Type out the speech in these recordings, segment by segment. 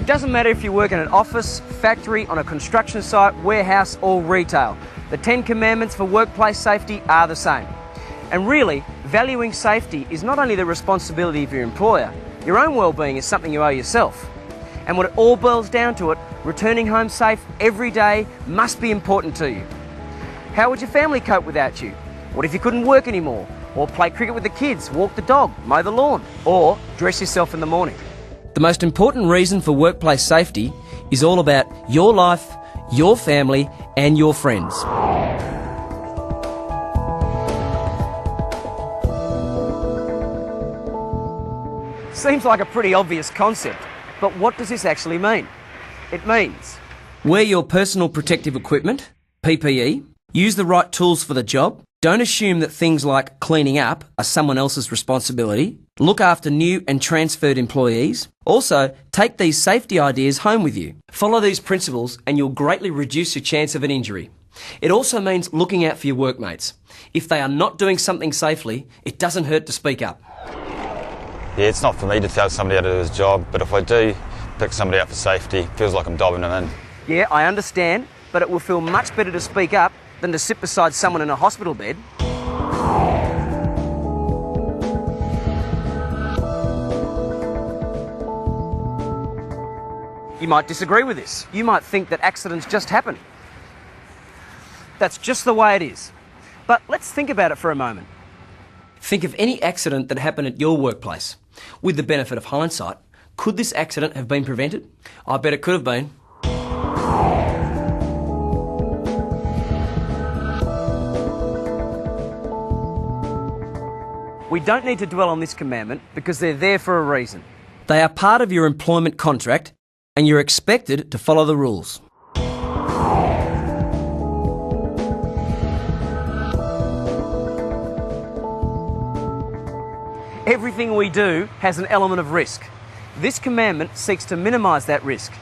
doesn't matter if you work in an office, factory, on a construction site, warehouse or retail. The 10 commandments for workplace safety are the same. And really, valuing safety is not only the responsibility of your employer, your own well-being is something you owe yourself. And when it all boils down to it, returning home safe every day must be important to you. How would your family cope without you? What if you couldn't work anymore? Or play cricket with the kids, walk the dog, mow the lawn, or dress yourself in the morning? The most important reason for workplace safety is all about your life, your family, and your friends. Seems like a pretty obvious concept, but what does this actually mean? It means wear your personal protective equipment, PPE, use the right tools for the job, don't assume that things like cleaning up are someone else's responsibility, look after new and transferred employees. Also, take these safety ideas home with you. Follow these principles and you'll greatly reduce your chance of an injury. It also means looking out for your workmates. If they are not doing something safely, it doesn't hurt to speak up. Yeah, it's not for me to tell somebody how to do his job, but if I do pick somebody up for safety, it feels like I'm dobbing them in. Yeah, I understand, but it will feel much better to speak up than to sit beside someone in a hospital bed. You might disagree with this. You might think that accidents just happen. That's just the way it is. But let's think about it for a moment. Think of any accident that happened at your workplace. With the benefit of hindsight, could this accident have been prevented? I bet it could have been. We don't need to dwell on this commandment because they're there for a reason. They are part of your employment contract and you're expected to follow the rules. Everything we do has an element of risk. This commandment seeks to minimise that risk.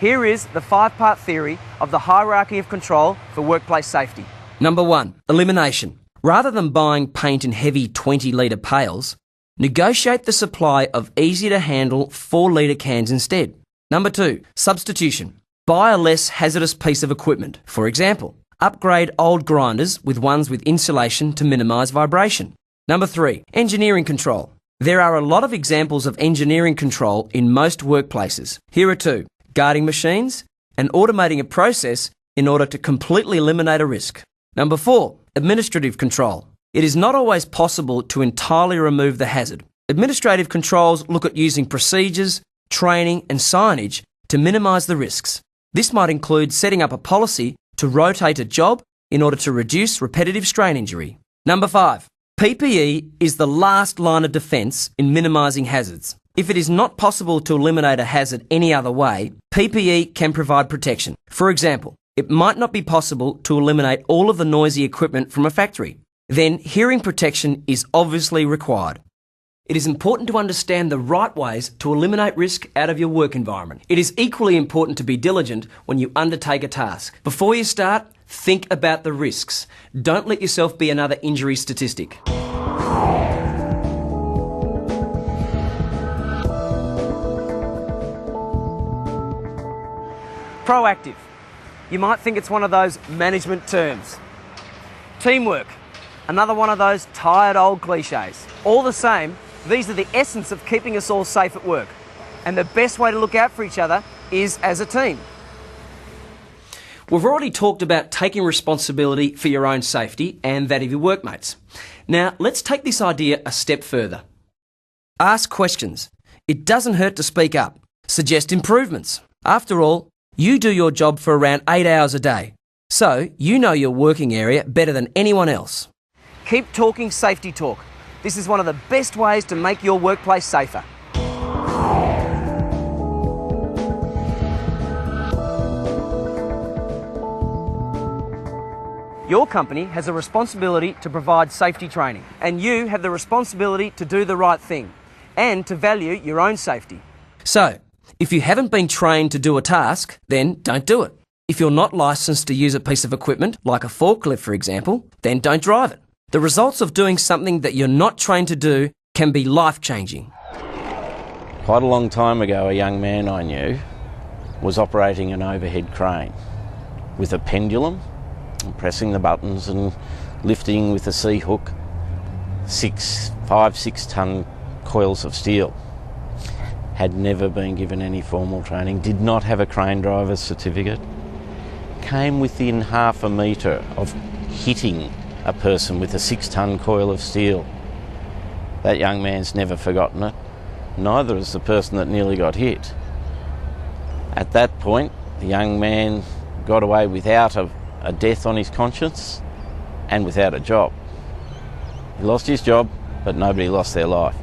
Here is the 5-part theory of the hierarchy of control for workplace safety. Number 1, elimination. Rather than buying paint in heavy 20-litre pails, negotiate the supply of easy-to-handle 4-litre cans instead. Number 2, substitution. Buy a less hazardous piece of equipment. For example, upgrade old grinders with ones with insulation to minimise vibration. Number 3, engineering control. There are a lot of examples of engineering control in most workplaces. Here are 2, guarding machines and automating a process in order to completely eliminate a risk. Number 4, administrative control. It is not always possible to entirely remove the hazard. Administrative controls look at using procedures, training and signage to minimise the risks. This might include setting up a policy to rotate a job in order to reduce repetitive strain injury. Number 5, PPE is the last line of defence in minimising hazards. If it is not possible to eliminate a hazard any other way, PPE can provide protection. For example, it might not be possible to eliminate all of the noisy equipment from a factory. Then hearing protection is obviously required. It is important to understand the right ways to eliminate risk out of your work environment. It is equally important to be diligent when you undertake a task. Before you start, think about the risks. Don't let yourself be another injury statistic. Proactive. You might think it's one of those management terms. Teamwork, another one of those tired old cliches. All the same, these are the essence of keeping us all safe at work. And the best way to look out for each other is as a team. We've already talked about taking responsibility for your own safety and that of your workmates. Now, let's take this idea a step further. Ask questions. It doesn't hurt to speak up. Suggest improvements. After all, you do your job for around 8 hours a day, so you know your working area better than anyone else. Keep talking safety talk. This is one of the best ways to make your workplace safer. Your company has a responsibility to provide safety training, and you have the responsibility to do the right thing and to value your own safety. So, if you haven't been trained to do a task, then don't do it. If you're not licensed to use a piece of equipment, like a forklift for example, then don't drive it. The results of doing something that you're not trained to do can be life-changing. Quite a long time ago, a young man I knew was operating an overhead crane with a pendulum, and pressing the buttons and lifting with a C-hook 5-6 ton coils of steel. Had never been given any formal training, did not have a crane driver's certificate, came within half a metre of hitting a person with a 6-ton coil of steel. That young man's never forgotten it, neither has the person that nearly got hit. At that point, the young man got away without a death on his conscience and without a job. He lost his job, but nobody lost their life.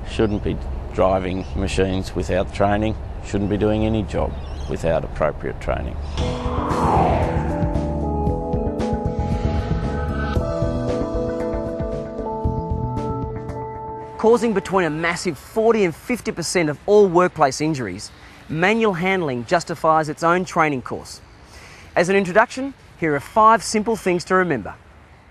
Shouldn't be driving machines without training, shouldn't be doing any job without appropriate training. Causing between a massive 40 and 50% of all workplace injuries, manual handling justifies its own training course. As an introduction, here are 5 simple things to remember.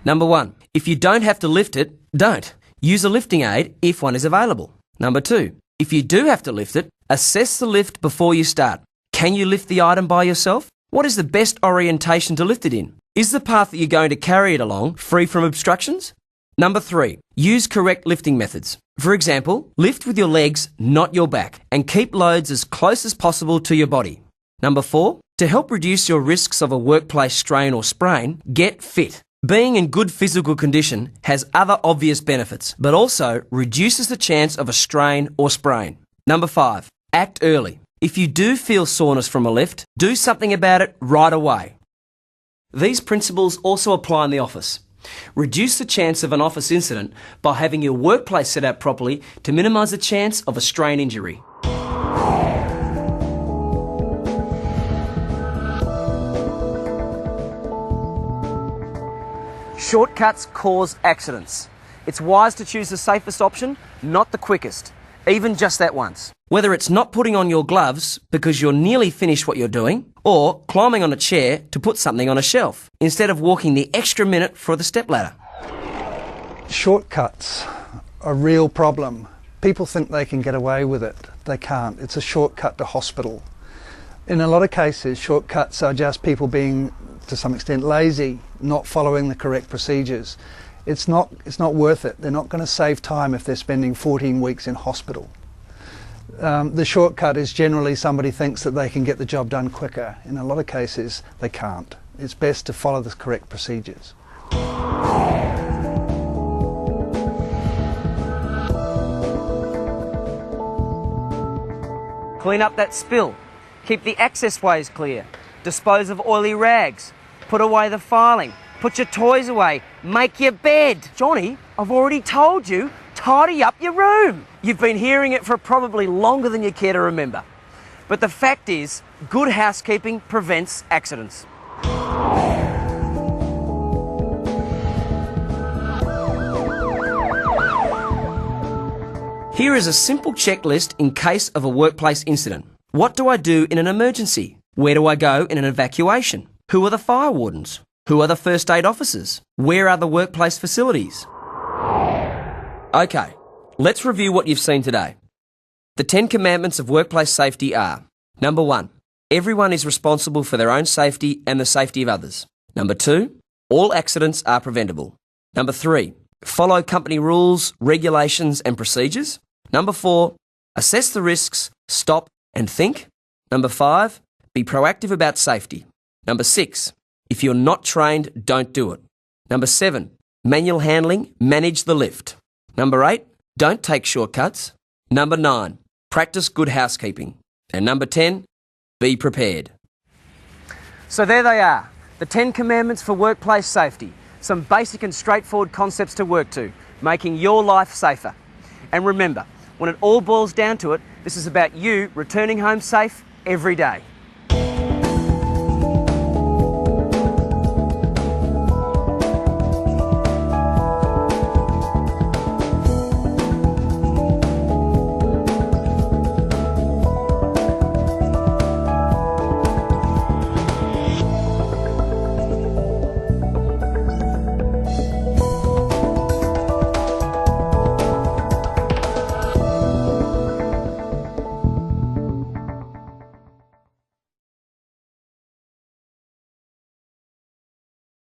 Number 1, if you don't have to lift it, don't. Use a lifting aid if one is available. Number 2, if you do have to lift it, assess the lift before you start. Can you lift the item by yourself? What is the best orientation to lift it in? Is the path that you're going to carry it along free from obstructions? Number 3, use correct lifting methods. For example, lift with your legs, not your back, and keep loads as close as possible to your body. Number 4, to help reduce your risks of a workplace strain or sprain, get fit. Being in good physical condition has other obvious benefits, but also reduces the chance of a strain or sprain. Number 5, act early. If you do feel soreness from a lift, do something about it right away. These principles also apply in the office. Reduce the chance of an office incident by having your workplace set up properly to minimise the chance of a strain injury. Shortcuts cause accidents. It's wise to choose the safest option, not the quickest, even just that once. Whether it's not putting on your gloves because you're nearly finished what you're doing, or climbing on a chair to put something on a shelf, instead of walking the extra minute for the stepladder. Shortcuts are a real problem. People think they can get away with it. They can't. It's a shortcut to hospital. In a lot of cases, shortcuts are just people being, to some extent, lazy, not following the correct procedures. It's not worth it. They're not going to save time if they're spending 14 weeks in hospital. The shortcut is generally somebody thinks that they can get the job done quicker. In a lot of cases, they can't. It's best to follow the correct procedures. Clean up that spill. Keep the access ways clear. Dispose of oily rags. Put away the filing. Put your toys away. Make your bed. Johnny, I've already told you, tidy up your room. You've been hearing it for probably longer than you care to remember. But the fact is, good housekeeping prevents accidents. Here is a simple checklist in case of a workplace incident. What do I do in an emergency? Where do I go in an evacuation? Who are the fire wardens? Who are the first aid officers? Where are the workplace facilities? Okay, let's review what you've seen today. The 10 commandments of workplace safety are: Number 1, everyone is responsible for their own safety and the safety of others. Number 2, all accidents are preventable. Number 3, follow company rules, regulations and procedures. Number 4, assess the risks, stop and think. Number 5, be proactive about safety. Number 6, if you're not trained, don't do it. Number 7, manual handling, manage the lift. Number 8, don't take shortcuts. Number 9, practice good housekeeping. And number 10, be prepared. So there they are, the 10 commandments for workplace safety. Some basic and straightforward concepts to work to, making your life safer. And remember, when it all boils down to it, this is about you returning home safe every day.